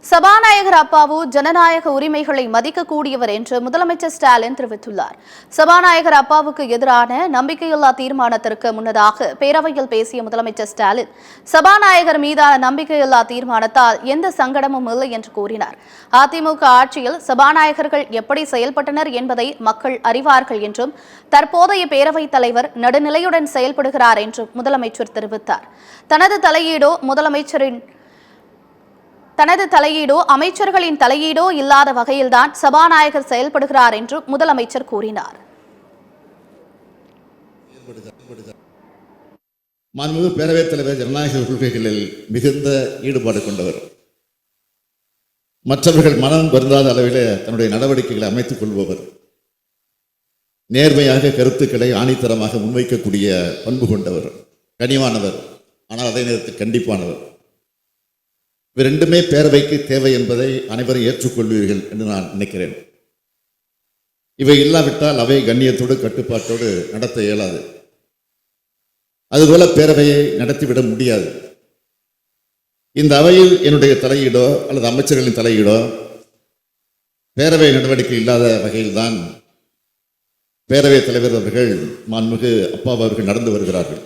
சபாநாயகர் அப்பாவு ஜனநாயக உரிமைகளை மதிக்கக்கூடியவர் என்று முதலமைச்சர் ஸ்டாலின் தெரிவித்துள்ளார். சபாநாயகர் அப்பாவுக்கு எதிரான நம்பிக்கையில்லா தீர்மானத்திற்கு முன்னதாக பேரவையில் பேசிய முதலமைச்சர் ஸ்டாலின், சபாநாயகர் மீதான நம்பிக்கையில்லா தீர்மானத்தால் எந்த சங்கடமும் இல்லை என்று கூறினார். அதிமுக ஆட்சியில் சபாநாயகர்கள் எப்படி செயல்பட்டனர் என்பதை மக்கள் அறிவார்கள் என்றும், தற்போதைய பேரவைத் தலைவர் நடுநிலையுடன் செயல்படுகிறார் என்றும் முதலமைச்சர் தெரிவித்தார். தனது தலையீடோ அமைச்சர்களின் தலையீடோ இல்லாத வகையில்தான் சபாநாயகர் செயல்படுகிறார் என்று முதலமைச்சர் கூறினார். மாண்புமிகு பேரவைத் தலைவர் ஜனநாயக கொள்கைகளில் மிகுந்த ஈடுபாடு கொண்டவர். மற்றவர்கள் மனம் வருந்தாத அளவில் தன்னுடைய நடவடிக்கைகளை அமைத்துக் கொள்பவர். நேர்மையாக கருத்துக்களை ஆணித்தரமாக முன்வைக்கக்கூடிய பண்பு கொண்டவர். கனிவானவர், ஆனால் அதே நேரத்தில் கண்டிப்பானவர். இவை ரெண்டுமே பேரவைக்கு தேவை என்பதை அனைவரும் ஏற்றுக்கொள்வீர்கள் என்று நான் நினைக்கிறேன். இவை இல்லாவிட்டால் அவை கண்ணியத்தோடு கட்டுப்பாட்டோடு நடத்த இயலாது. அதுபோல பேரவையை நடத்திவிட முடியாது. இந்த அவையில் என்னுடைய தலையீடோ அல்லது அமைச்சர்களின் தலையீடோ பேரவை நடவடிக்கை இல்லாத வகையில்தான் பேரவைத் தலைவர் அவர்கள் மாண்புமிகு அப்பா அவர்கள் நடந்து வருகிறார்கள்.